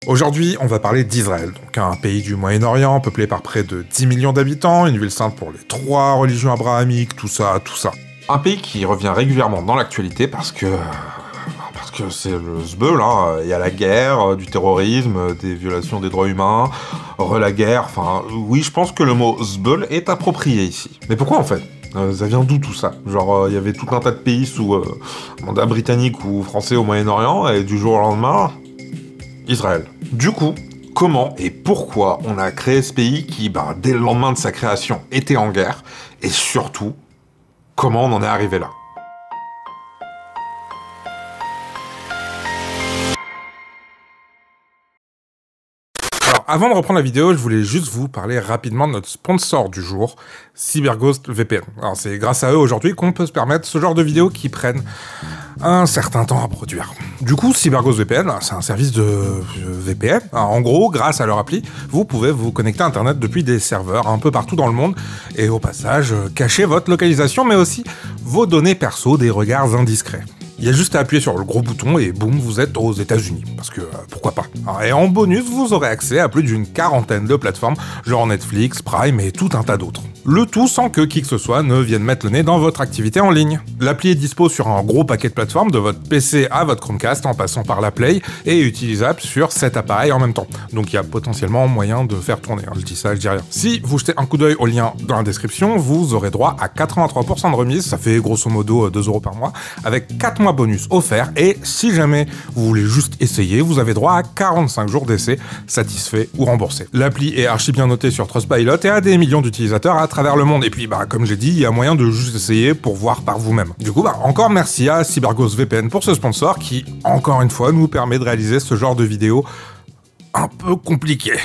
Aujourd'hui, on va parler d'Israël, donc un pays du Moyen-Orient, peuplé par près de 10 millions d'habitants, une ville sainte pour les 3 religions abrahamiques, tout ça. Un pays qui revient régulièrement dans l'actualité parce que c'est le zbeul, hein. Il y a la guerre, du terrorisme, des violations des droits humains, la guerre, enfin, oui, je pense que le mot zbeul est approprié ici. Mais pourquoi en fait ? Ça vient d'où tout ça? Genre, il y avait tout un tas de pays sous mandat britannique ou français au Moyen-Orient, et du jour au lendemain, Israël. Du coup, comment et pourquoi on a créé ce pays qui, dès le lendemain de sa création, était en guerre, et surtout, comment on en est arrivé là? Avant de reprendre la vidéo, je voulais juste vous parler rapidement de notre sponsor du jour, CyberGhost VPN. Alors c'est grâce à eux aujourd'hui qu'on peut se permettre ce genre de vidéos qui prennent un certain temps à produire. Du coup, CyberGhost VPN, c'est un service de VPN. Alors, en gros, grâce à leur appli, vous pouvez vous connecter à Internet depuis des serveurs un peu partout dans le monde et au passage, cacher votre localisation, mais aussi vos données perso des regards indiscrets. Il y a juste à appuyer sur le gros bouton et boum, vous êtes aux États-Unis. Parce que pourquoi pas. Et en bonus, vous aurez accès à plus d'une quarantaine de plateformes, genre Netflix, Prime et tout un tas d'autres. Le tout sans que qui que ce soit ne vienne mettre le nez dans votre activité en ligne. L'appli est dispo sur un gros paquet de plateformes, de votre PC à votre Chromecast en passant par la Play, et utilisable sur 7 appareils en même temps. Donc il y a potentiellement moyen de faire tourner. Je dis ça, je dis rien. Si vous jetez un coup d'œil au lien dans la description, vous aurez droit à 83% de remise, ça fait grosso modo 2 € par mois, avec 4 mois bonus offerts, et si jamais vous voulez juste essayer, vous avez droit à 45 jours d'essai satisfait ou remboursé. L'appli est archi bien notée sur Trustpilot et a des millions d'utilisateurs à travers le monde. Et puis, comme j'ai dit, il y a moyen de juste essayer pour voir par vous-même. Du coup, encore merci à CyberGhost VPN pour ce sponsor qui, encore une fois, nous permet de réaliser ce genre de vidéos un peu compliquées.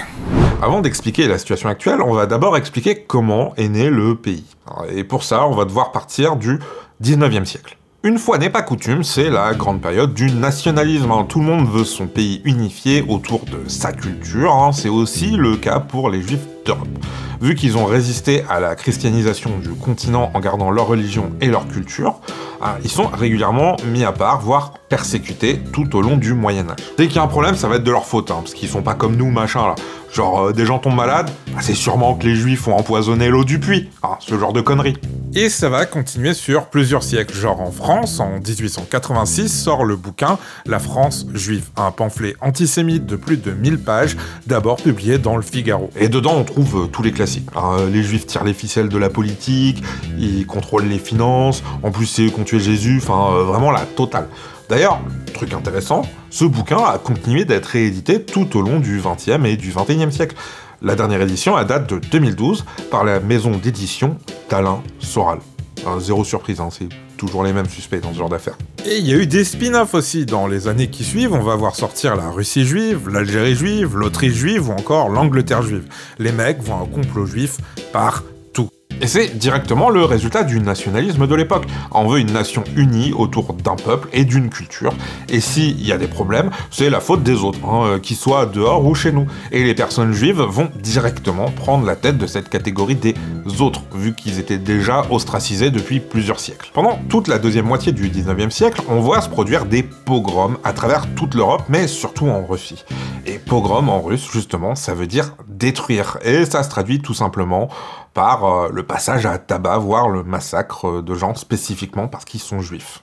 Avant d'expliquer la situation actuelle, on va d'abord expliquer comment est né le pays. Et pour ça, on va devoir partir du 19e siècle. Une fois n'est pas coutume, c'est la grande période du nationalisme. Tout le monde veut son pays unifié autour de sa culture. C'est aussi le cas pour les Juifs d'Europe. Vu qu'ils ont résisté à la christianisation du continent en gardant leur religion et leur culture, ils sont régulièrement mis à part, voire persécutés tout au long du Moyen-Âge. Dès qu'il y a un problème, ça va être de leur faute, parce qu'ils sont pas comme nous, machin là. Genre, des gens tombent malades, c'est sûrement que les Juifs ont empoisonné l'eau du puits. Ce genre de conneries. Et ça va continuer sur plusieurs siècles. Genre en France, en 1886, sort le bouquin « La France juive », un pamphlet antisémite de plus de 1000 pages, d'abord publié dans le Figaro. Et dedans, on trouve tous les classiques. Les Juifs tirent les ficelles de la politique, ils contrôlent les finances, en plus c'est eux qui ont tué Jésus, vraiment la totale. D'ailleurs, truc intéressant, ce bouquin a continué d'être réédité tout au long du XXe et du XXIe siècle. La dernière édition, elle date de 2012, par la maison d'édition d'Alain Soral. Zéro surprise, c'est toujours les mêmes suspects dans ce genre d'affaires. Et il y a eu des spin-offs aussi. Dans les années qui suivent, on va voir sortir la Russie juive, l'Algérie juive, l'Autriche juive ou encore l'Angleterre juive. Les mecs voient un complot juif partout. Et c'est directement le résultat du nationalisme de l'époque. On veut une nation unie autour d'un peuple et d'une culture. Et s'il y a des problèmes, c'est la faute des autres, qu'ils soient dehors ou chez nous. Et les personnes juives vont directement prendre la tête de cette catégorie des autres, vu qu'ils étaient déjà ostracisés depuis plusieurs siècles. Pendant toute la deuxième moitié du 19e siècle, on voit se produire des pogroms à travers toute l'Europe, mais surtout en Russie. Et pogrom en russe, justement, ça veut dire détruire. Et ça se traduit tout simplement par le passage à tabac, voire le massacre de gens spécifiquement parce qu'ils sont juifs.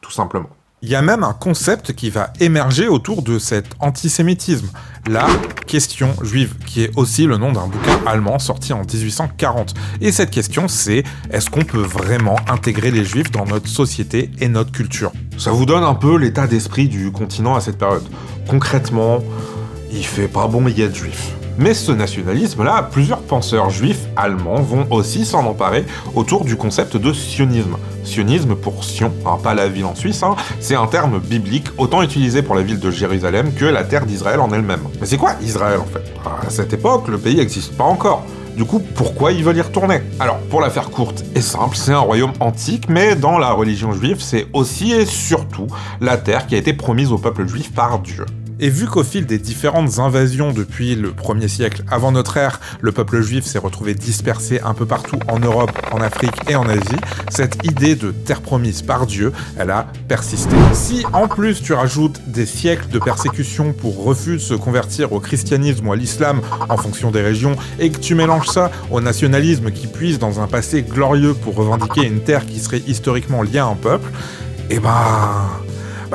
Tout simplement. Il y a même un concept qui va émerger autour de cet antisémitisme, la question juive, qui est aussi le nom d'un bouquin allemand sorti en 1840. Et cette question, c'est est-ce qu'on peut vraiment intégrer les juifs dans notre société et notre culture? Ça vous donne un peu l'état d'esprit du continent à cette période. Concrètement, il fait pas bon y être juif. Mais ce nationalisme-là, plusieurs penseurs juifs allemands vont aussi s'en emparer autour du concept de sionisme. Sionisme pour Sion, pas la ville en Suisse, c'est un terme biblique autant utilisé pour la ville de Jérusalem que la terre d'Israël en elle-même. Mais c'est quoi Israël en fait? À cette époque, le pays n'existe pas encore. Du coup, pourquoi ils veulent y retourner? Alors, pour la faire courte et simple, c'est un royaume antique, mais dans la religion juive, c'est aussi et surtout la terre qui a été promise au peuple juif par Dieu. Et vu qu'au fil des différentes invasions depuis le 1er siècle avant notre ère, le peuple juif s'est retrouvé dispersé un peu partout en Europe, en Afrique et en Asie, cette idée de terre promise par Dieu, elle a persisté. Si en plus tu rajoutes des siècles de persécution pour refus de se convertir au christianisme ou à l'islam en fonction des régions, et que tu mélanges ça au nationalisme qui puise dans un passé glorieux pour revendiquer une terre qui serait historiquement liée à un peuple, et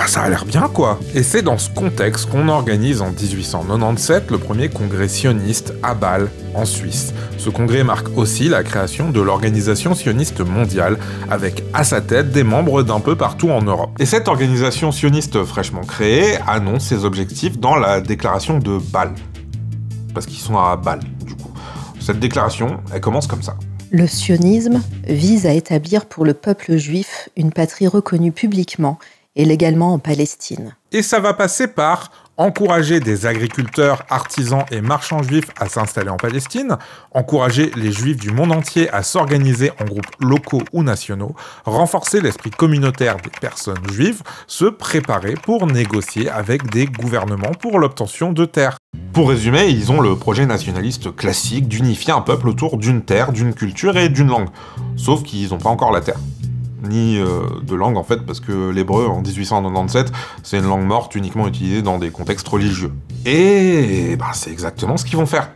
ça a l'air bien quoi. Et c'est dans ce contexte qu'on organise en 1897 le premier congrès sioniste à Bâle, en Suisse. Ce congrès marque aussi la création de l'Organisation sioniste mondiale, avec à sa tête des membres d'un peu partout en Europe. Et cette organisation sioniste fraîchement créée annonce ses objectifs dans la déclaration de Bâle. Parce qu'ils sont à Bâle, du coup. Cette déclaration, elle commence comme ça. Le sionisme vise à établir pour le peuple juif une patrie reconnue publiquement et légalement en Palestine. Et ça va passer par encourager des agriculteurs, artisans et marchands juifs à s'installer en Palestine, encourager les juifs du monde entier à s'organiser en groupes locaux ou nationaux, renforcer l'esprit communautaire des personnes juives, se préparer pour négocier avec des gouvernements pour l'obtention de terres. Pour résumer, ils ont le projet nationaliste classique d'unifier un peuple autour d'une terre, d'une culture et d'une langue. Sauf qu'ils n'ont pas encore la terre. Ni de langue en fait, parce que l'hébreu en 1897, c'est une langue morte uniquement utilisée dans des contextes religieux. Et c'est exactement ce qu'ils vont faire.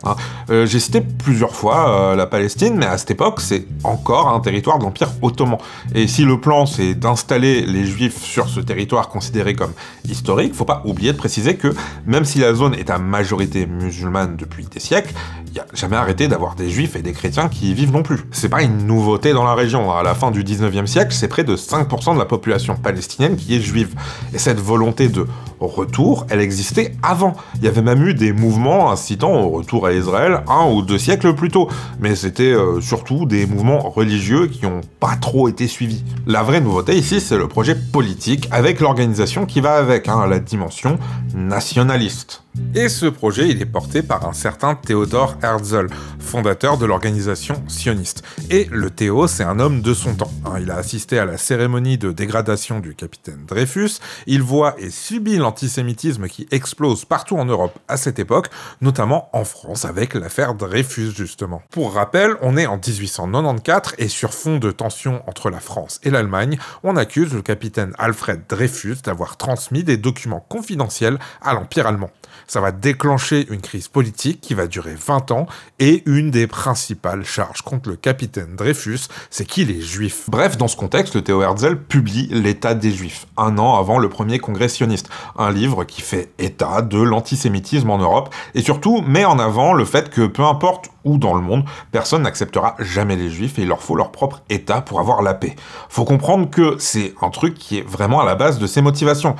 J'ai cité plusieurs fois la Palestine, mais à cette époque, c'est encore un territoire de l'Empire ottoman. Et si le plan, c'est d'installer les Juifs sur ce territoire considéré comme historique, faut pas oublier de préciser que même si la zone est à majorité musulmane depuis des siècles, il n'y a jamais arrêté d'avoir des Juifs et des chrétiens qui y vivent non plus. C'est pas une nouveauté dans la région. À la fin du 19e siècle, c'est près de 5% de la population palestinienne qui est juive. Et cette volonté de retour, elle existait avant. Il y avait même eu des mouvements incitant au retour à Israël 1 ou 2 siècles plus tôt. Mais c'était surtout des mouvements religieux qui n'ont pas trop été suivis. La vraie nouveauté ici, c'est le projet politique avec l'organisation qui va avec, la dimension nationaliste. Et ce projet, il est porté par un certain Theodor Herzl, fondateur de l'organisation sioniste. Et le Théo, c'est un homme de son temps. Il a assisté à la cérémonie de dégradation du capitaine Dreyfus, il voit et subit l'antisémitisme qui explose partout en Europe à cette époque, notamment en France avec l'affaire Dreyfus justement. Pour rappel, on est en 1894 et sur fond de tension entre la France et l'Allemagne, on accuse le capitaine Alfred Dreyfus d'avoir transmis des documents confidentiels à l'Empire allemand. Ça va déclencher une crise politique qui va durer 20 ans et une des principales charges contre le capitaine Dreyfus, c'est qu'il est juif. Bref, dans ce contexte, le Théo Herzl publie l'État des Juifs, un an avant le premier congrès sioniste, un livre qui fait état de l'antisémitisme en Europe et surtout met en avant le fait que peu importe où dans le monde, personne n'acceptera jamais les Juifs et il leur faut leur propre État pour avoir la paix. Faut comprendre que c'est un truc qui est vraiment à la base de ses motivations,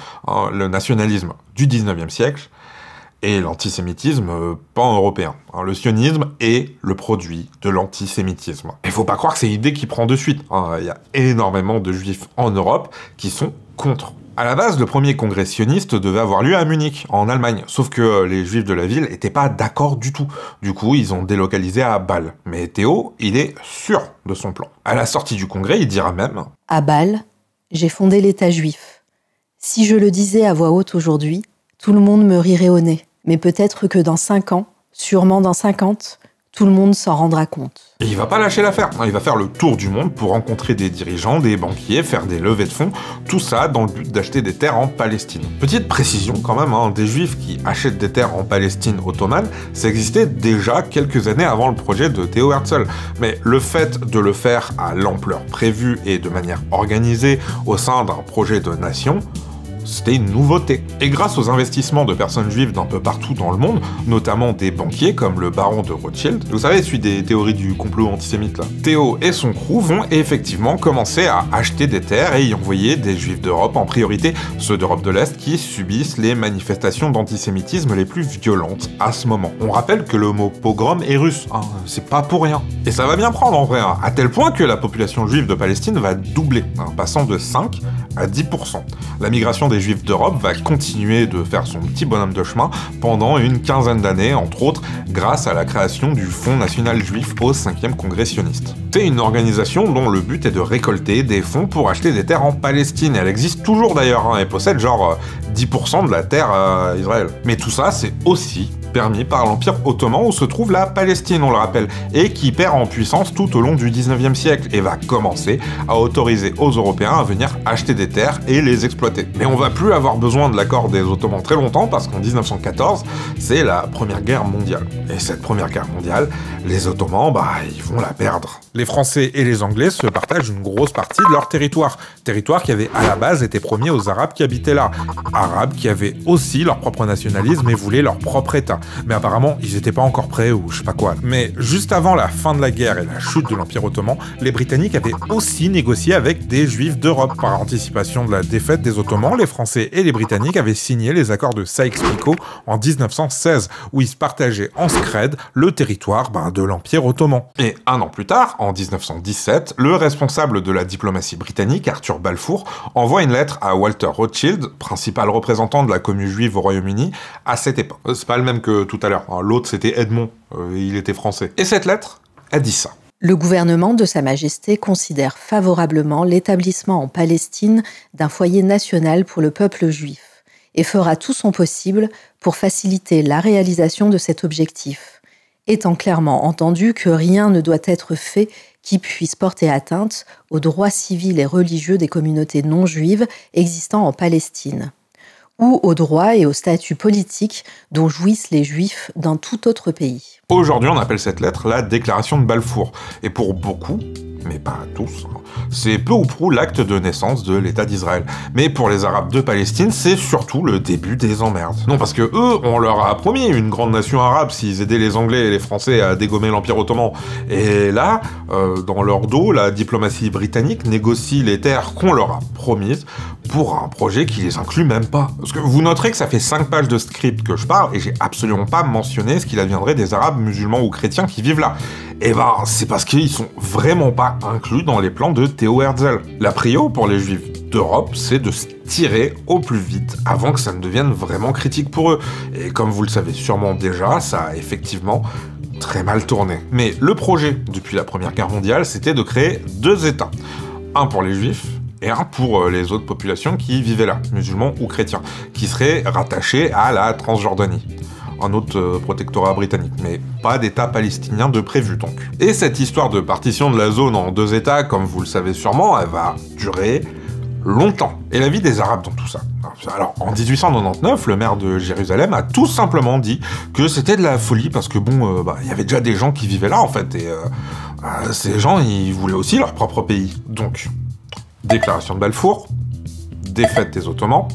le nationalisme du 19e siècle, et l'antisémitisme pan-européen. Le sionisme est le produit de l'antisémitisme. Il faut pas croire que c'est une idée qui prend de suite. Il y a énormément de juifs en Europe qui sont contre. À la base, le premier congrès sioniste devait avoir lieu à Munich, en Allemagne, sauf que les juifs de la ville étaient pas d'accord du tout. Du coup, ils ont délocalisé à Bâle. Mais Théo, il est sûr de son plan. À la sortie du congrès, il dira même « À Bâle, j'ai fondé l'État juif. Si je le disais à voix haute aujourd'hui, tout le monde me rirait au nez. Mais peut-être que dans 5 ans, sûrement dans 50, tout le monde s'en rendra compte. » Et il va pas lâcher l'affaire. Il va faire le tour du monde pour rencontrer des dirigeants, des banquiers, faire des levées de fonds, tout ça dans le but d'acheter des terres en Palestine. Petite précision quand même, des juifs qui achètent des terres en Palestine ottomane, ça existait déjà quelques années avant le projet de Théo Herzl. Mais le fait de le faire à l'ampleur prévue et de manière organisée au sein d'un projet de nation, c'était une nouveauté. Et grâce aux investissements de personnes juives d'un peu partout dans le monde, notamment des banquiers comme le baron de Rothschild, vous savez, celui des théories du complot antisémite là, Théo et son crew vont effectivement commencer à acheter des terres et y envoyer des juifs d'Europe, en priorité ceux d'Europe de l'Est qui subissent les manifestations d'antisémitisme les plus violentes à ce moment. On rappelle que le mot pogrom est russe, c'est pas pour rien. Et ça va bien prendre en vrai, à tel point que la population juive de Palestine va doubler, passant de 5 à 10%. La migration des Juifs d'Europe va continuer de faire son petit bonhomme de chemin pendant une quinzaine d'années, entre autres grâce à la création du Fonds national juif au 5e congrès sioniste. C'est une organisation dont le but est de récolter des fonds pour acheter des terres en Palestine. Elle existe toujours d'ailleurs, et possède genre 10% de la terre à Israël. Mais tout ça, c'est aussi permis par l'Empire ottoman où se trouve la Palestine, on le rappelle, et qui perd en puissance tout au long du 19e siècle et va commencer à autoriser aux Européens à venir acheter des terres et les exploiter. Mais on va plus avoir besoin de l'accord des Ottomans très longtemps parce qu'en 1914, c'est la Première Guerre mondiale. Et cette Première Guerre mondiale, les Ottomans, ils vont la perdre. Les Français et les Anglais se partagent une grosse partie de leur territoire qui avait à la base été promis aux Arabes qui habitaient là. Arabes qui avaient aussi leur propre nationalisme et voulaient leur propre État. Mais apparemment, ils n'étaient pas encore prêts ou je sais pas quoi. Mais juste avant la fin de la guerre et la chute de l'Empire ottoman, les Britanniques avaient aussi négocié avec des Juifs d'Europe. Par anticipation de la défaite des Ottomans, les Français et les Britanniques avaient signé les accords de Sykes-Picot en 1916, où ils se partageaient en scred le territoire de l'Empire ottoman. Et un an plus tard, en 1917, le responsable de la diplomatie britannique, Arthur Balfour, envoie une lettre à Walter Rothschild, principal représentant de la commune juive au Royaume-Uni, à cette époque. C'est pas le même que tout à l'heure. L'autre, c'était Edmond. Il était français. Et cette lettre, elle dit ça. Le gouvernement de Sa Majesté considère favorablement l'établissement en Palestine d'un foyer national pour le peuple juif et fera tout son possible pour faciliter la réalisation de cet objectif, étant clairement entendu que rien ne doit être fait qui puisse porter atteinte aux droits civils et religieux des communautés non juives existant en Palestine, ou aux droits et au statut politique dont jouissent les Juifs dans tout autre pays. Aujourd'hui, on appelle cette lettre la déclaration de Balfour. Et pour beaucoup, mais pas tous, c'est peu ou prou l'acte de naissance de l'État d'Israël. Mais pour les Arabes de Palestine, c'est surtout le début des emmerdes. Non, parce que eux, on leur a promis une grande nation arabe s'ils aidaient les Anglais et les Français à dégommer l'Empire ottoman. Et là, dans leur dos, la diplomatie britannique négocie les terres qu'on leur a promises pour un projet qui les inclut même pas. Parce que vous noterez que ça fait 5 pages de script que je parle et j'ai absolument pas mentionné ce qu'il adviendrait des Arabes musulmans ou chrétiens qui vivent là. Et c'est parce qu'ils sont vraiment pas inclus dans les plans de Théo Herzl. La prio pour les Juifs d'Europe, c'est de se tirer au plus vite avant que ça ne devienne vraiment critique pour eux. Et comme vous le savez sûrement déjà, ça a effectivement très mal tourné. Mais le projet, depuis la Première Guerre mondiale, c'était de créer 2 États. Un pour les Juifs, et un pour les autres populations qui vivaient là, musulmans ou chrétiens, qui seraient rattachés à la Transjordanie. Un autre protectorat britannique, mais pas d'État palestinien de prévu donc. Et cette histoire de partition de la zone en 2 États, comme vous le savez sûrement, elle va durer longtemps. Et la vie des Arabes dans tout ça. Alors, en 1899, le maire de Jérusalem a tout simplement dit que c'était de la folie, parce que il y avait déjà des gens qui vivaient là en fait, et ces gens, ils voulaient aussi leur propre pays. Donc, déclaration de Balfour, défaite des Ottomans,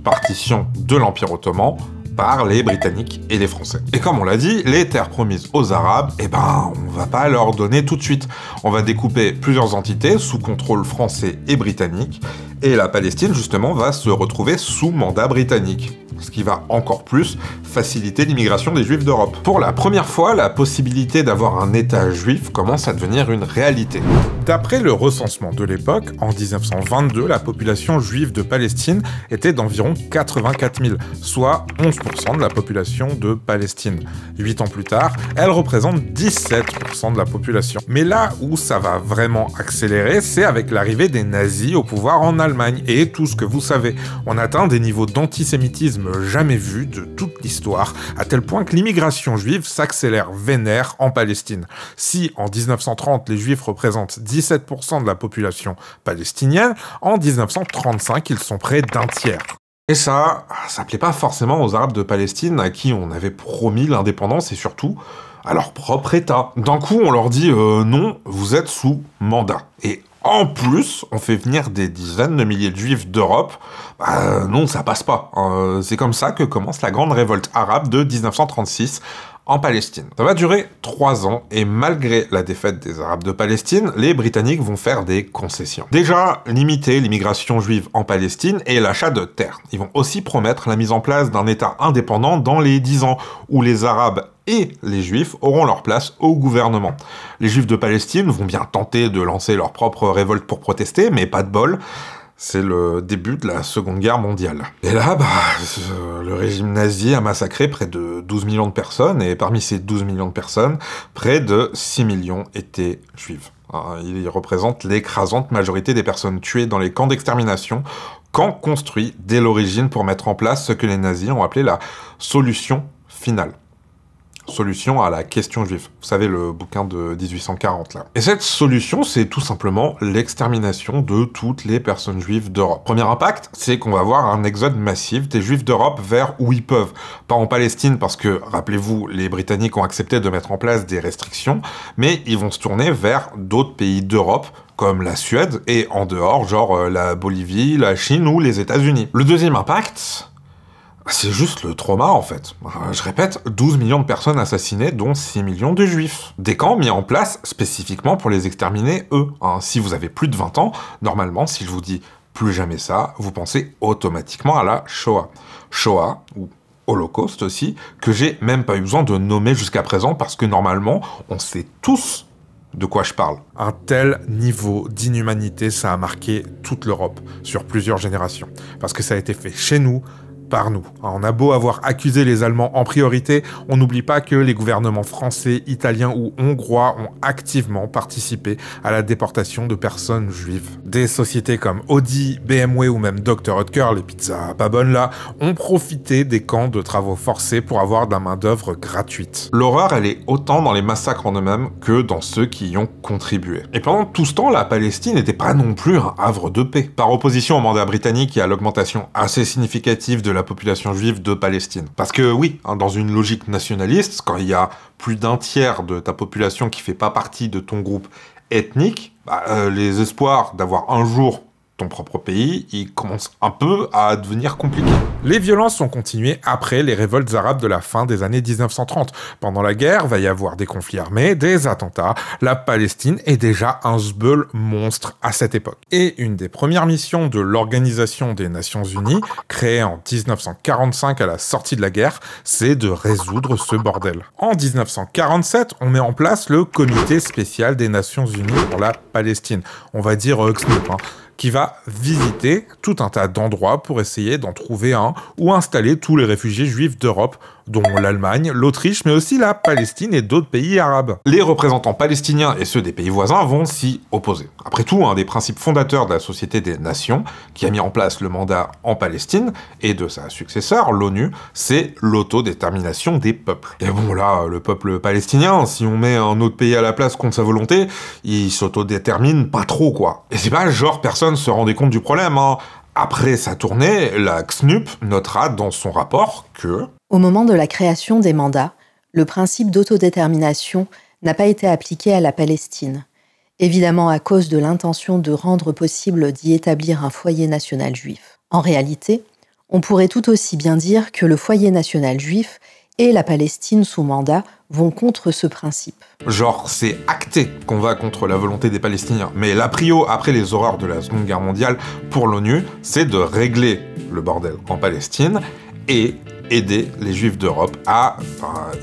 partition de l'Empire ottoman par les Britanniques et les Français. Et comme on l'a dit, les terres promises aux Arabes, on va pas leur donner tout de suite. On va découper plusieurs entités sous contrôle français et britannique, et la Palestine, justement, va se retrouver sous mandat britannique, ce qui va encore plus faciliter l'immigration des Juifs d'Europe. Pour la première fois, la possibilité d'avoir un État juif commence à devenir une réalité. D'après le recensement de l'époque, en 1922, la population juive de Palestine était d'environ 84 000, soit 11% de la population de Palestine. 8 ans plus tard, elle représente 17% de la population. Mais là où ça va vraiment accélérer, c'est avec l'arrivée des nazis au pouvoir en Allemagne. Et tout ce que vous savez, on atteint des niveaux d'antisémitisme jamais vus de toute l'histoire, à tel point que l'immigration juive s'accélère vénère en Palestine. Si en 1930, les juifs représentent 17% de la population palestinienne, en 1935, ils sont près d'un tiers. Et ça plaît pas forcément aux Arabes de Palestine à qui on avait promis l'indépendance et surtout à leur propre État. D'un coup, on leur dit non, vous êtes sous mandat. Et en plus, on fait venir des dizaines de milliers de Juifs d'Europe. Non, ça passe pas. C'est comme ça que commence la grande révolte arabe de 1936 en Palestine. Ça va durer 3 ans, et malgré la défaite des Arabes de Palestine, les Britanniques vont faire des concessions. Déjà, limiter l'immigration juive en Palestine et l'achat de terres. Ils vont aussi promettre la mise en place d'un État indépendant dans les 10 ans, où les Arabes et les Juifs auront leur place au gouvernement. Les Juifs de Palestine vont bien tenter de lancer leur propre révolte pour protester, mais pas de bol. C'est le début de la Seconde Guerre mondiale. Et là, le régime nazi a massacré près de 12 millions de personnes, et parmi ces 12 millions de personnes, près de 6 millions étaient juives. Ils représentent l'écrasante majorité des personnes tuées dans les camps d'extermination camp construit dès l'origine pour mettre en place ce que les nazis ont appelé la solution finale. Solution à la question juive. Vous savez, le bouquin de 1840, là. Et cette solution, c'est tout simplement l'extermination de toutes les personnes juives d'Europe. Premier impact, c'est qu'on va avoir un exode massif des juifs d'Europe vers où ils peuvent. Pas en Palestine, parce que, rappelez-vous, les Britanniques ont accepté de mettre en place des restrictions, mais ils vont se tourner vers d'autres pays d'Europe, comme la Suède, et en dehors, genre la Bolivie, la Chine ou les États-Unis. Le deuxième impact, c'est juste le trauma, en fait. Je répète, 12 millions de personnes assassinées, dont 6 millions de juifs. Des camps mis en place spécifiquement pour les exterminer, eux. Si vous avez plus de 20 ans, normalement, si je vous dis plus jamais ça, vous pensez automatiquement à la Shoah. Shoah, ou Holocauste aussi, que j'ai même pas eu besoin de nommer jusqu'à présent, parce que normalement, on sait tous de quoi je parle. Un tel niveau d'inhumanité, ça a marqué toute l'Europe, sur plusieurs générations. Parce que ça a été fait chez nous, par nous. On a beau avoir accusé les Allemands en priorité, on n'oublie pas que les gouvernements français, italiens ou hongrois ont activement participé à la déportation de personnes juives. Des sociétés comme Audi, BMW ou même Dr Oetker, les pizzas pas bonnes là, ont profité des camps de travaux forcés pour avoir de la main-d'œuvre gratuite. L'horreur, elle est autant dans les massacres en eux-mêmes que dans ceux qui y ont contribué. Et pendant tout ce temps, la Palestine n'était pas non plus un havre de paix. Par opposition au mandat britannique et à l'augmentation assez significative de la population juive de Palestine. Parce que oui, dans une logique nationaliste, quand il y a plus d'un tiers de ta population qui fait pas partie de ton groupe ethnique, les espoirs d'avoir un jour ton propre pays, ils commencent un peu à devenir compliqués. Les violences ont continué après les révoltes arabes de la fin des années 1930. Pendant la guerre, va y avoir des conflits armés, des attentats. La Palestine est déjà un zbeul monstre à cette époque. Et une des premières missions de l'Organisation des Nations Unies, créée en 1945 à la sortie de la guerre, c'est de résoudre ce bordel. En 1947, on met en place le Comité spécial des Nations Unies pour la Palestine. On va dire CNUP, qui va visiter tout un tas d'endroits pour essayer d'en trouver un où installer tous les réfugiés juifs d'Europe, dont l'Allemagne, l'Autriche, mais aussi la Palestine et d'autres pays arabes. Les représentants palestiniens et ceux des pays voisins vont s'y opposer. Après tout, un des principes fondateurs de la Société des Nations, qui a mis en place le mandat en Palestine, et de sa successeur, l'ONU, c'est l'autodétermination des peuples. Et bon là, le peuple palestinien, si on met un autre pays à la place contre sa volonté, il s'autodétermine pas trop, quoi. Et c'est pas genre personne se rendait compte du problème, Après sa tournée, la CNUP notera dans son rapport que... Au moment de la création des mandats, le principe d'autodétermination n'a pas été appliqué à la Palestine, évidemment à cause de l'intention de rendre possible d'y établir un foyer national juif. En réalité, on pourrait tout aussi bien dire que le foyer national juif et la Palestine sous mandat vont contre ce principe. Genre, c'est acté qu'on va contre la volonté des Palestiniens. Mais la prio, après les horreurs de la Seconde Guerre mondiale, pour l'ONU, c'est de régler le bordel en Palestine et aider les Juifs d'Europe à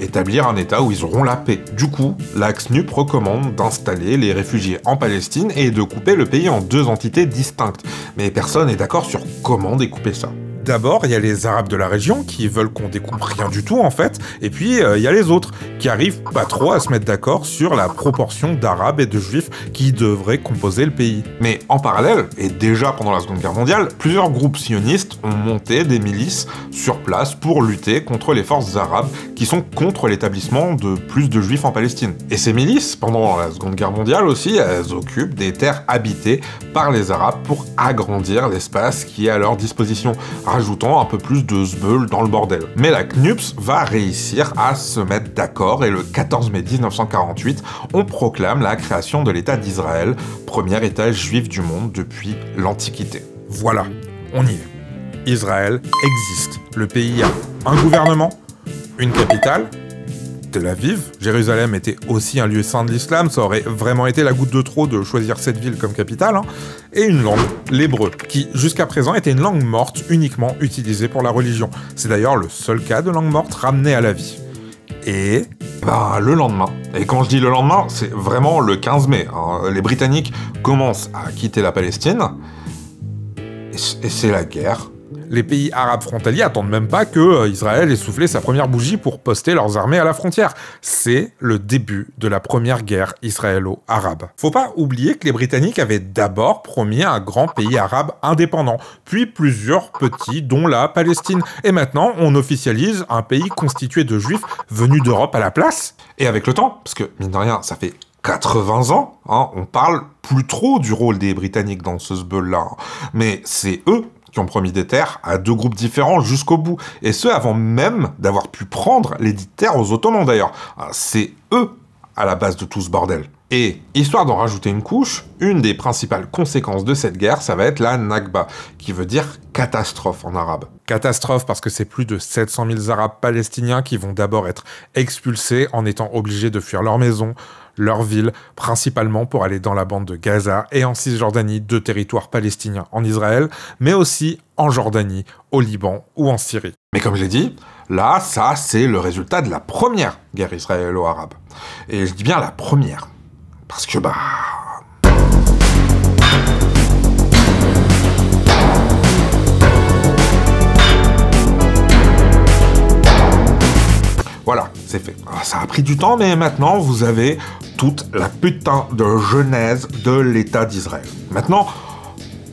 établir un État où ils auront la paix. Du coup, la CNUP recommande d'installer les réfugiés en Palestine et de couper le pays en deux entités distinctes. Mais personne n'est d'accord sur comment découper ça. D'abord, il y a les Arabes de la région qui veulent qu'on découpe rien du tout en fait, et puis il y a les autres qui arrivent pas trop à se mettre d'accord sur la proportion d'Arabes et de Juifs qui devraient composer le pays. Mais en parallèle, et déjà pendant la Seconde Guerre mondiale, plusieurs groupes sionistes ont monté des milices sur place pour lutter contre les forces arabes qui sont contre l'établissement de plus de Juifs en Palestine. Et ces milices, pendant la Seconde Guerre mondiale aussi, elles occupent des terres habitées par les Arabes pour agrandir l'espace qui est à leur disposition, rajoutant un peu plus de zbeul dans le bordel. Mais la CNUPS va réussir à se mettre d'accord et le 14 mai 1948, on proclame la création de l'État d'Israël, premier État juif du monde depuis l'Antiquité. Voilà, on y est. Israël existe. Le pays a un gouvernement, une capitale, Tel Aviv. Jérusalem était aussi un lieu saint de l'islam, ça aurait vraiment été la goutte de trop de choisir cette ville comme capitale, et une langue, l'hébreu, qui jusqu'à présent était une langue morte uniquement utilisée pour la religion. C'est d'ailleurs le seul cas de langue morte ramenée à la vie. Et... le lendemain. Et quand je dis le lendemain, c'est vraiment le 15 mai. Les Britanniques commencent à quitter la Palestine, et c'est la guerre. Les pays arabes frontaliers attendent même pas que Israël ait soufflé sa première bougie pour poster leurs armées à la frontière. C'est le début de la première guerre israélo-arabe. Faut pas oublier que les Britanniques avaient d'abord promis un grand pays arabe indépendant, puis plusieurs petits, dont la Palestine. Et maintenant, on officialise un pays constitué de juifs venus d'Europe à la place. Et avec le temps, parce que mine de rien, ça fait 80 ans, hein, on parle plus trop du rôle des Britanniques dans ce sbeul-là. Mais c'est eux qui ont promis des terres à deux groupes différents jusqu'au bout. Et ce, avant même d'avoir pu prendre les dites terres aux Ottomans d'ailleurs. C'est eux à la base de tout ce bordel. Et, histoire d'en rajouter une couche, une des principales conséquences de cette guerre, ça va être la Nakba, qui veut dire catastrophe en arabe. Catastrophe parce que c'est plus de 700 000 Arabes palestiniens qui vont d'abord être expulsés en étant obligés de fuir leur maison, leur ville, principalement pour aller dans la bande de Gaza et en Cisjordanie, deux territoires palestiniens en Israël, mais aussi en Jordanie, au Liban ou en Syrie. Mais comme je l'ai dit, là, ça, c'est le résultat de la première guerre israélo-arabe. Et je dis bien la première. Parce que, voilà, c'est fait. Ça a pris du temps, mais maintenant, vous avez toute la putain de genèse de l'État d'Israël. Maintenant,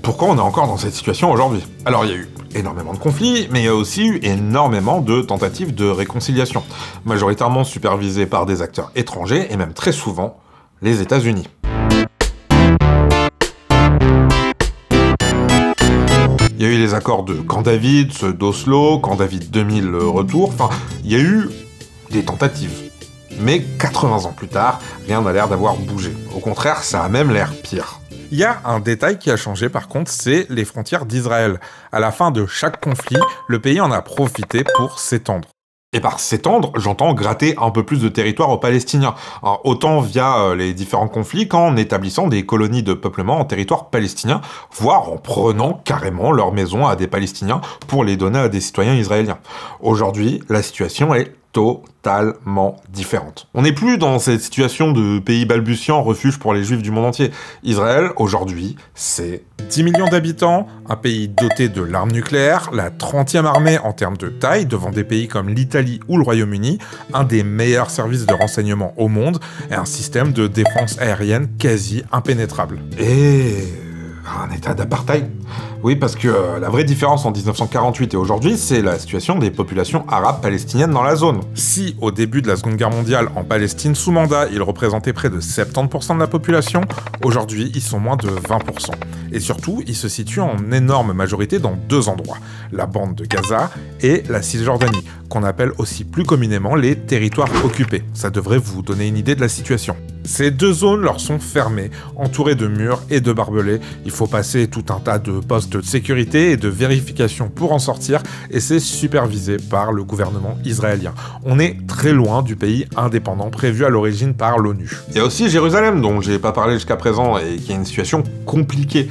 pourquoi on est encore dans cette situation aujourd'hui? Alors, il y a eu énormément de conflits, mais il y a aussi eu énormément de tentatives de réconciliation, majoritairement supervisées par des acteurs étrangers, et même très souvent, les États-Unis. Il y a eu les accords de Camp David, ceux d'Oslo, Camp David 2000 retour, enfin, il y a eu des tentatives. Mais 80 ans plus tard, rien n'a l'air d'avoir bougé. Au contraire, ça a même l'air pire. Il y a un détail qui a changé par contre, c'est les frontières d'Israël. À la fin de chaque conflit, le pays en a profité pour s'étendre. Et par s'étendre, j'entends gratter un peu plus de territoire aux Palestiniens. Alors, autant via les différents conflits qu'en établissant des colonies de peuplement en territoire palestinien, voire en prenant carrément leurs maisons à des Palestiniens pour les donner à des citoyens israéliens. Aujourd'hui, la situation est totalement différente. On n'est plus dans cette situation de pays balbutiant, refuge pour les juifs du monde entier. Israël, aujourd'hui, c'est 10 millions d'habitants, un pays doté de l'arme nucléaire, la 30e armée en termes de taille, devant des pays comme l'Italie ou le Royaume-Uni, un des meilleurs services de renseignement au monde, et un système de défense aérienne quasi impénétrable. Et un état d'apartheid. Oui, parce que la vraie différence en 1948 et aujourd'hui, c'est la situation des populations arabes palestiniennes dans la zone. Si, au début de la Seconde Guerre mondiale, en Palestine, sous mandat, ils représentaient près de 70% de la population, aujourd'hui, ils sont moins de 20%. Et surtout, ils se situent en énorme majorité dans deux endroits, la bande de Gaza et la Cisjordanie, qu'on appelle aussi plus communément les territoires occupés. Ça devrait vous donner une idée de la situation. Ces deux zones leur sont fermées, entourées de murs et de barbelés. Il faut passer tout un tas de postes de sécurité et de vérification pour en sortir, et c'est supervisé par le gouvernement israélien. On est très loin du pays indépendant prévu à l'origine par l'ONU. Il y a aussi Jérusalem, dont j'ai pas parlé jusqu'à présent, et qui a une situation compliquée.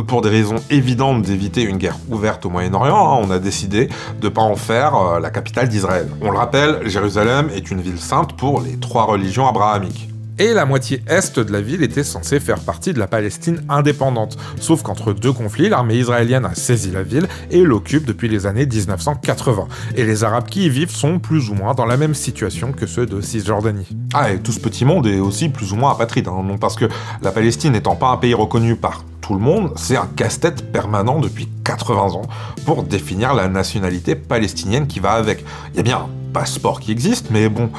Pour des raisons évidentes d'éviter une guerre ouverte au Moyen-Orient, on a décidé de pas en faire la capitale d'Israël. On le rappelle, Jérusalem est une ville sainte pour les trois religions abrahamiques. Et la moitié est de la ville était censée faire partie de la Palestine indépendante. Sauf qu'entre deux conflits, l'armée israélienne a saisi la ville et l'occupe depuis les années 1980. Et les Arabes qui y vivent sont plus ou moins dans la même situation que ceux de Cisjordanie. Ah, et tout ce petit monde est aussi plus ou moins apatride, hein, non parce que la Palestine n'étant pas un pays reconnu par tout le monde, c'est un casse-tête permanent depuis 80 ans pour définir la nationalité palestinienne qui va avec. Il y a bien un passeport qui existe, mais bon,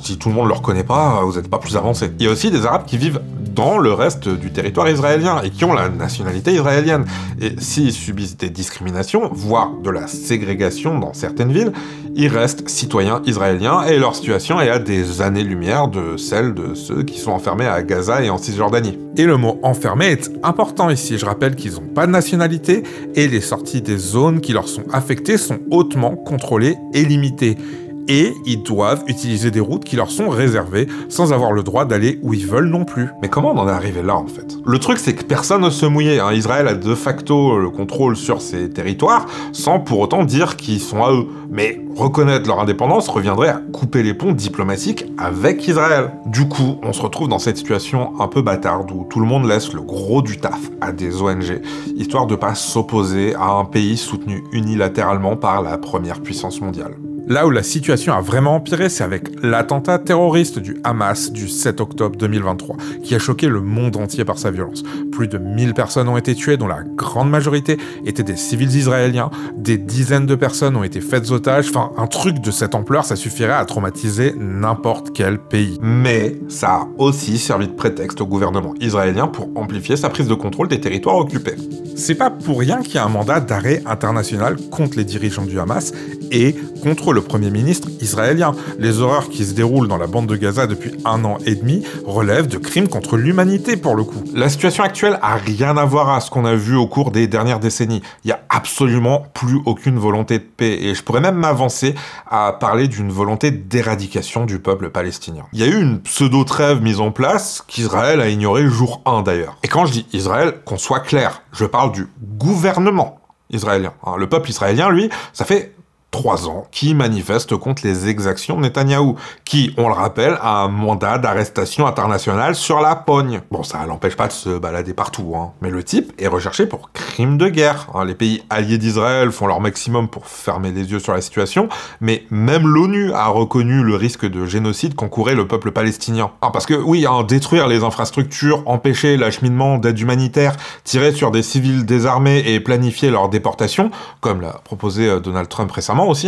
si tout le monde ne le reconnaît pas, vous n'êtes pas plus avancé. Il y a aussi des Arabes qui vivent dans le reste du territoire israélien et qui ont la nationalité israélienne. Et s'ils subissent des discriminations, voire de la ségrégation dans certaines villes, ils restent citoyens israéliens et leur situation est à des années-lumière de celle de ceux qui sont enfermés à Gaza et en Cisjordanie. Et le mot « enfermé » est important ici. Je rappelle qu'ils n'ont pas de nationalité et les sorties des zones qui leur sont affectées sont hautement contrôlées et limitées. et ils doivent utiliser des routes qui leur sont réservées sans avoir le droit d'aller où ils veulent non plus. Mais comment on en est arrivé là en fait? Le truc c'est que personne ne se mouillait, hein. Israël a de facto le contrôle sur ses territoires sans pour autant dire qu'ils sont à eux. Mais reconnaître leur indépendance reviendrait à couper les ponts diplomatiques avec Israël. Du coup, on se retrouve dans cette situation un peu bâtarde où tout le monde laisse le gros du taf à des ONG, histoire de pas s'opposer à un pays soutenu unilatéralement par la première puissance mondiale. Là où la situation a vraiment empiré, c'est avec l'attentat terroriste du Hamas du 7 octobre 2023, qui a choqué le monde entier par sa violence. Plus de 1000 personnes ont été tuées, dont la grande majorité étaient des civils israéliens. Des dizaines de personnes ont été faites otages. Enfin, un truc de cette ampleur, ça suffirait à traumatiser n'importe quel pays. Mais ça a aussi servi de prétexte au gouvernement israélien pour amplifier sa prise de contrôle des territoires occupés. C'est pas pour rien qu'il y a un mandat d'arrêt international contre les dirigeants du Hamas et contre le Premier ministre israélien. Les horreurs qui se déroulent dans la bande de Gaza depuis 1 an et demi relèvent de crimes contre l'humanité pour le coup. La situation actuelle a rien à voir à ce qu'on a vu au cours des dernières décennies. Il y a absolument plus aucune volonté de paix et je pourrais même m'avancer à parler d'une volonté d'éradication du peuple palestinien. Il y a eu une pseudo-trêve mise en place qu'Israël a ignorée jour 1 d'ailleurs. Et quand je dis Israël, qu'on soit clair, je parle du gouvernement israélien. Le peuple israélien, lui, ça fait 3 ans, qui manifeste contre les exactions de Netanyahou, qui, on le rappelle, a un mandat d'arrestation international sur la pogne. Bon, ça l'empêche pas de se balader partout, hein. Mais le type est recherché pour crimes de guerre. Les pays alliés d'Israël font leur maximum pour fermer les yeux sur la situation, mais même l'ONU a reconnu le risque de génocide qu'encourait le peuple palestinien. Parce que oui, détruire les infrastructures, empêcher l'acheminement d'aide humanitaire, tirer sur des civils désarmés et planifier leur déportation, comme l'a proposé Donald Trump récemment, aussi,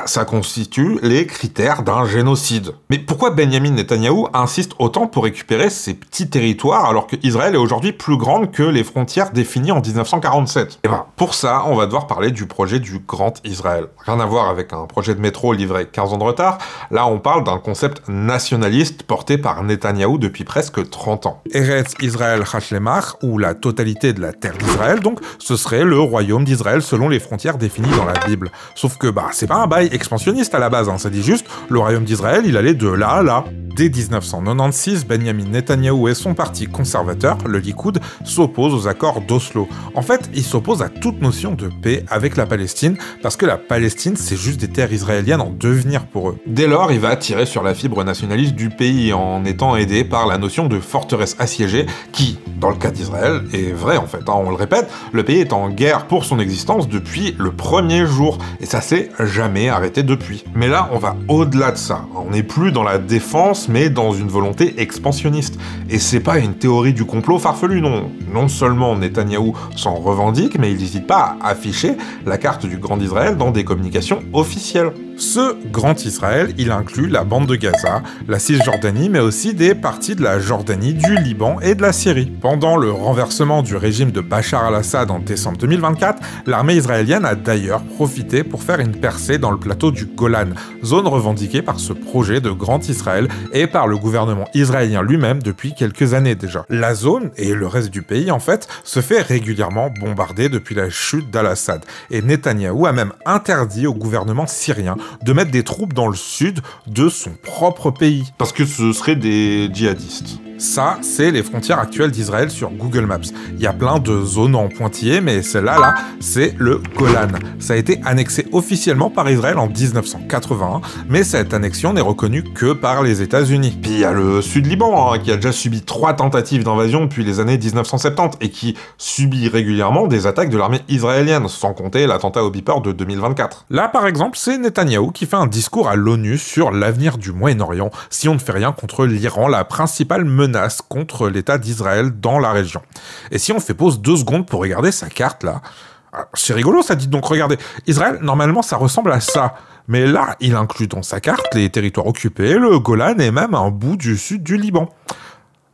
ça constitue les critères d'un génocide. Mais pourquoi Benjamin Netanyahou insiste autant pour récupérer ces petits territoires alors que Israël est aujourd'hui plus grande que les frontières définies en 1947? Pour ça, on va devoir parler du projet du Grand Israël. Rien à voir avec un projet de métro livré 15 ans de retard, là on parle d'un concept nationaliste porté par Netanyahou depuis presque 30 ans. Eretz Israël Hashlemach, ou la totalité de la terre d'Israël, donc ce serait le royaume d'Israël selon les frontières définies dans la Bible. Sauf que c'est pas un bail expansionniste à la base, ça dit juste le royaume d'Israël, il allait de là à là. Dès 1996, Benjamin Netanyahou et son parti conservateur, le Likoud, s'opposent aux accords d'Oslo. En fait, ils s'opposent à toute notion de paix avec la Palestine, parce que la Palestine, c'est juste des terres israéliennes en devenir pour eux. Dès lors, il va tirer sur la fibre nationaliste du pays en étant aidé par la notion de forteresse assiégée, qui, dans le cas d'Israël, est vrai en fait. On le répète, le pays est en guerre pour son existence depuis le premier jour, et ça s'est jamais arrêté depuis. Mais là, on va au-delà de ça. On n'est plus dans la défense, mais dans une volonté expansionniste. Et c'est pas une théorie du complot farfelue, non. Non seulement Netanyahou s'en revendique, mais il n'hésite pas à afficher la carte du Grand Israël dans des communications officielles. Ce Grand Israël, il inclut la bande de Gaza, la Cisjordanie, mais aussi des parties de la Jordanie, du Liban et de la Syrie. Pendant le renversement du régime de Bachar al-Assad en décembre 2024, l'armée israélienne a d'ailleurs profité pour faire une percée dans le plateau du Golan, zone revendiquée par ce projet de Grand Israël et par le gouvernement israélien lui-même depuis quelques années déjà. La zone, et le reste du pays en fait, se fait régulièrement bombarder depuis la chute d'al-Assad, et Netanyahou a même interdit au gouvernement syrien de mettre des troupes dans le sud de son propre pays. Parce que ce seraient des djihadistes. Ça, c'est les frontières actuelles d'Israël sur Google Maps. Il y a plein de zones en pointillés, mais celle-là, c'est le Golan. Ça a été annexé officiellement par Israël en 1981, mais cette annexion n'est reconnue que par les États-Unis. Puis il y a le Sud-Liban, qui a déjà subi 3 tentatives d'invasion depuis les années 1970, et qui subit régulièrement des attaques de l'armée israélienne, sans compter l'attentat au Beeper de 2024. Là, par exemple, c'est Netanyahou qui fait un discours à l'ONU sur l'avenir du Moyen-Orient, si on ne fait rien contre l'Iran, la principale menace contre l'État d'Israël dans la région. Et si on fait pause 2 secondes pour regarder sa carte là, c'est rigolo ça, dit donc regardez, Israël normalement ça ressemble à ça, mais là il inclut dans sa carte les territoires occupés, le Golan et même un bout du sud du Liban.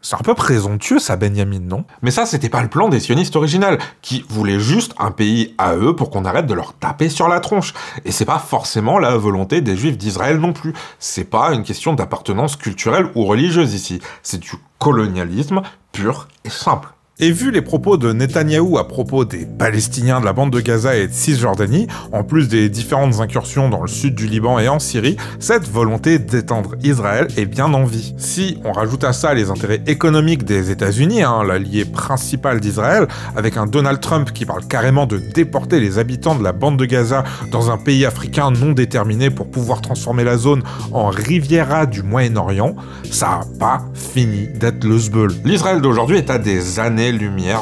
C'est un peu présomptueux, ça, Benjamin, non? Mais ça, c'était pas le plan des sionistes originels, qui voulaient juste un pays à eux pour qu'on arrête de leur taper sur la tronche. Et c'est pas forcément la volonté des Juifs d'Israël non plus. C'est pas une question d'appartenance culturelle ou religieuse ici. C'est du colonialisme pur et simple. Et vu les propos de Netanyahou à propos des Palestiniens de la bande de Gaza et de Cisjordanie, en plus des différentes incursions dans le sud du Liban et en Syrie, cette volonté d'étendre Israël est bien en vie. Si on rajoute à ça les intérêts économiques des États-Unis, l'allié principal d'Israël, avec un Donald Trump qui parle carrément de déporter les habitants de la bande de Gaza dans un pays africain non déterminé pour pouvoir transformer la zone en Riviera du Moyen-Orient, ça n'a pas fini d'être le sbeul. L'Israël d'aujourd'hui est à des années-lumière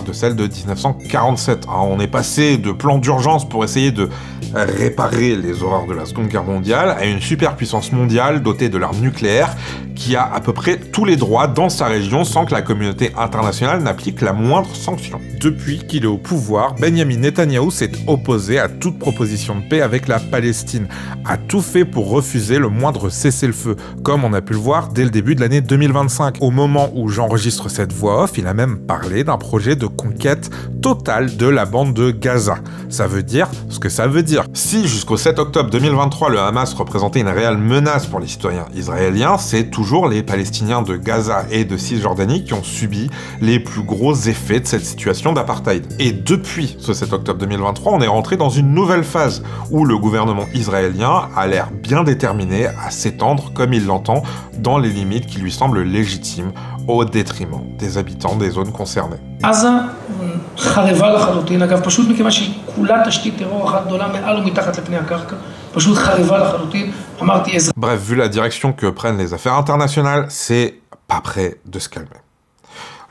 de celle de 1947. On est passé de plans d'urgence pour essayer de réparer les horreurs de la Seconde Guerre mondiale à une superpuissance mondiale dotée de l'arme nucléaire qui a à peu près tous les droits dans sa région sans que la communauté internationale n'applique la moindre sanction. Depuis qu'il est au pouvoir, Benjamin Netanyahou s'est opposé à toute proposition de paix avec la Palestine, a tout fait pour refuser le moindre cessez-le-feu, comme on a pu le voir dès le début de l'année 2025. Au moment où j'enregistre cette voix off, il a même parlé d'un projet de conquête totale de la bande de Gaza. Ça veut dire ce que ça veut dire. Si jusqu'au 7 octobre 2023, le Hamas représentait une réelle menace pour les citoyens israéliens, c'est toujours les Palestiniens de Gaza et de Cisjordanie qui ont subi les plus gros effets de cette situation d'apartheid. Et depuis ce 7 octobre 2023, on est rentré dans une nouvelle phase où le gouvernement israélien a l'air bien déterminé à s'étendre comme il l'entend dans les limites qui lui semblent légitimes au détriment des habitants des zones concernées. עזה חרבה לחלוטין, אגב, פשוט מכיוון שהיא כולה תשתית טרור אחת גדולה מעל ומתחת לפני הקרקע, פשוט חרבה לחלוטין, אמרתי עזרה. Bref, vu la direction que prennent les affaires internationales, c'est pas prêt de se calmer.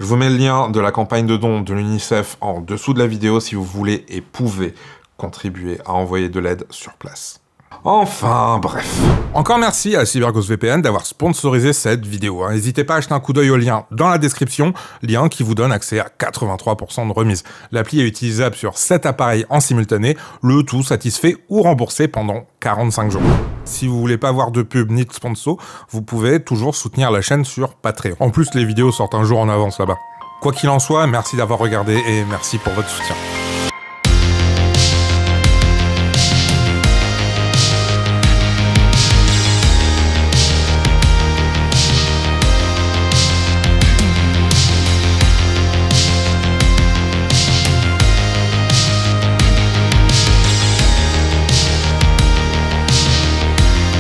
Je vous mets le lien de la campagne de dons de l'UNICEF en dessous de la vidéo si vous voulez et pouvez contribuer à envoyer de l'aide sur place. Enfin, bref. Encore merci à CyberGhost VPN d'avoir sponsorisé cette vidéo. N'hésitez pas à jeter un coup d'œil au lien dans la description, lien qui vous donne accès à 83% de remise. L'appli est utilisable sur 7 appareils en simultané, le tout satisfait ou remboursé pendant 45 jours. Si vous voulez pas voir de pub ni de sponsor, vous pouvez toujours soutenir la chaîne sur Patreon. En plus, les vidéos sortent un jour en avance là-bas. Quoi qu'il en soit, merci d'avoir regardé et merci pour votre soutien.